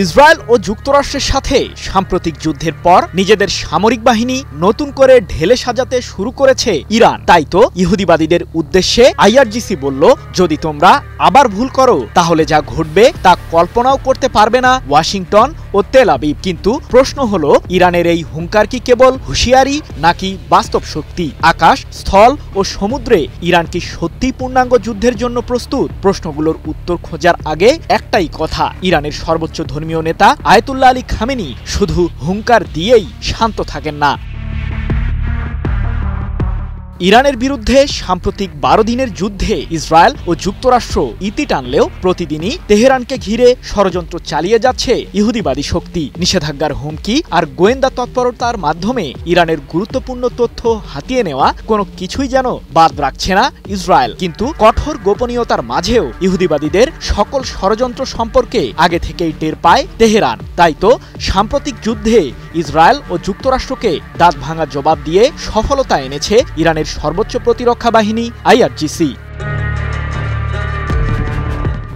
Israel ও যুক্তরাষ্ট্রের সাথে সাম্প্রতিক যুদ্ধের পর নিজেদের সামরিক বাহিনী নতুন করে ঢেলে সাজাতে শুরু করেছে ইরান। তাই তো ইহুদিবাদীদের উদ্দেশ্যে আইআরজিসি বলল, যদি তোমরা আবার ভুল করো তাহলে যা ঘটবে তা কল্পনাও করতে পারবে না ওয়াশিংটন ও তেল আবিব। কিন্তু প্রশ্ন হলো, ইরানের এই হুঙ্কার কি কেবল হুঁশিয়ারি নাকি বাস্তব শক্তি? আকাশ, স্থল ও সমুদ্রে ইরান কি সত্যি পূর্ণাঙ্গ যুদ্ধের জন্য প্রস্তুত? প্রশ্নগুলোর উত্তর খোঁজার আগে একটাই কথা, ইরানের সর্বোচ্চ ধর্মীয় নেতা আয়াতুল্লাহ আলী খামেনি শুধু হুঙ্কার দিয়েই শান্ত থাকেন না। ইরানের বিরুদ্ধে সাম্প্রতিক 12 দিনের যুদ্ধে ইসরায়েল ও যুক্তরাষ্ট্র ইতি টানলেও প্রতিদিনই তেহরানকে ঘিরে ষড়যন্ত্র চালিয়ে যাচ্ছে ইহুদিবাদী শক্তি। নিষেধাজ্ঞার হুমকি আর গোয়েন্দা তৎপরতার মাধ্যমে ইরানের গুরুত্বপূর্ণ তথ্য হাতিয়ে নেওয়া কোনো কিছুই যেন বাদ রাখছে না ইসরায়েল। কিন্তু কঠোর গোপনীয়তার মাঝেও ইহুদিবাদীদের সকল ষড়যন্ত্র সম্পর্কে আগে থেকেই টের পায় তেহরান। তাই তো সাম্প্রতিক যুদ্ধে ইসরায়েল ও যুক্তরাষ্ট্রকে দাঁত ভাঙা জবাব দিয়ে সফলতা এনেছে ইরানের সর্বোচ্চ প্রতিরক্ষা বাহিনী আইআরজিসি।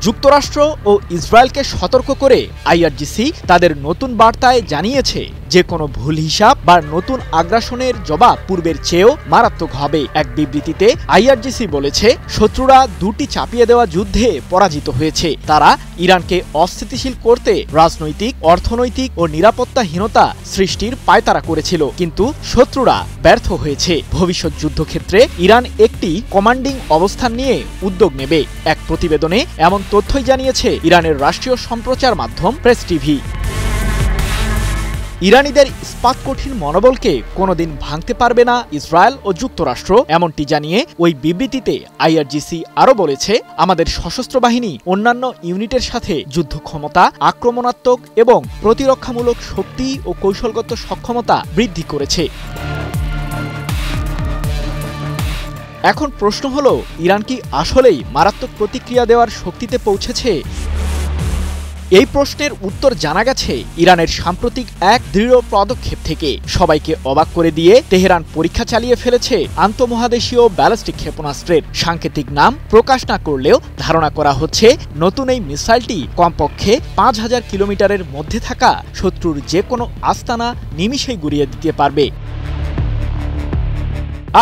যুক্তরাষ্ট্র ও ইসরায়েলকে সতর্ক করে আইআরজিসি তাদের নতুন বার্তায় জানিয়েছে, যে কোনো ভুল হিসাব বা নতুন আগ্রাসনের জবাব পূর্বের চেয়েও মারাত্মক হবে। এক বিবৃতিতে আইআরজিসি বলেছে, শত্রুরা দুটি চাপিয়ে দেওয়া যুদ্ধে পরাজিত হয়েছে। তারা ইরানকে অস্থিতিশীল করতে রাজনৈতিক, অর্থনৈতিক ও নিরাপত্তাহীনতা সৃষ্টির পায়তারা করেছিল, কিন্তু শত্রুরা ব্যর্থ হয়েছে। ভবিষ্যৎ যুদ্ধক্ষেত্রে ইরান একটি কমান্ডিং অবস্থান নিয়ে উদ্যোগ নেবে। এক প্রতিবেদনে এমন তথ্যই জানিয়েছে ইরানের রাষ্ট্রীয় সম্প্রচার মাধ্যম প্রেস টিভি। ইরানিদের ইস্পাত কঠিন মনোবলকে কোনোদিন ভাঙতে পারবে না ইসরায়েল ও যুক্তরাষ্ট্র, এমনটি জানিয়ে ওই বিবৃতিতে আইআরজিসি আরও বলেছে, আমাদের সশস্ত্র বাহিনী অন্যান্য ইউনিটের সাথে যুদ্ধ ক্ষমতা, আক্রমণাত্মক এবং প্রতিরক্ষামূলক শক্তি ও কৌশলগত সক্ষমতা বৃদ্ধি করেছে। এখন প্রশ্ন হলো, ইরান কি আসলেই মারাত্মক প্রতিক্রিয়া দেওয়ার শক্তিতে পৌঁছেছে? এই প্রশ্নের উত্তর জানা গেছে ইরানের সাম্প্রতিক এক দৃঢ় পদক্ষেপ থেকে। সবাইকে অবাক করে দিয়ে তেহরান পরীক্ষা চালিয়ে ফেলেছে আন্তঃমহাদেশীয় ব্যালিস্টিক ক্ষেপণাস্ত্রের। সাংকেতিক নাম প্রকাশ না করলেও ধারণা করা হচ্ছে, নতুন এই মিসাইলটি কমপক্ষে 5000 কিলোমিটারের মধ্যে থাকা শত্রুর যে কোনো আস্তানা নিমিষেই গুড়িয়ে দিতে পারবে।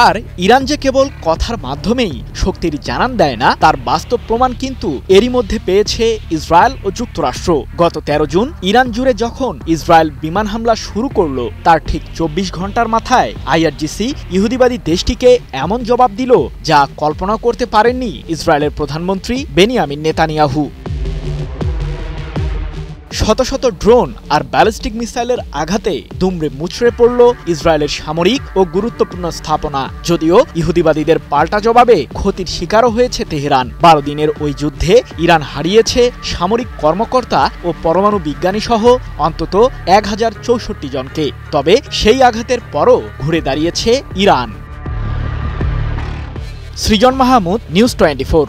আর ইরান যে কেবল কথার মাধ্যমেই শক্তির জানান দেয় না, তার বাস্তব প্রমাণ কিন্তু এরই মধ্যে পেয়েছে ইসরায়েল ও যুক্তরাষ্ট্র। গত 13 জুন ইরান জুড়ে যখন ইসরায়েল বিমান হামলা শুরু করল, তার ঠিক 24 ঘন্টার মাথায় আইআরজিসি ইহুদিবাদী দেশটিকে এমন জবাব দিল, যা কল্পনা করতে পারেননি ইসরায়েলের প্রধানমন্ত্রী বেনিয়ামিন নেতানিয়াহু। শত শত ড্রোন আর ব্যালিস্টিক মিসাইলের আঘাতে দুমড়ে মুচড়ে পড়ল ইসরায়েলের সামরিক ও গুরুত্বপূর্ণ স্থাপনা। যদিও ইহুদিবাদীদের পাল্টা জবাবে ক্ষতির শিকারও হয়েছে তেহরান। 12 দিনের ওই যুদ্ধে ইরান হারিয়েছে সামরিক কর্মকর্তা ও পরমাণু বিজ্ঞানী সহ অন্তত 1064 জনকে। তবে সেই আঘাতের পরও ঘুরে দাঁড়িয়েছে ইরান। সৃজন মাহমুদ, নিউজ 24।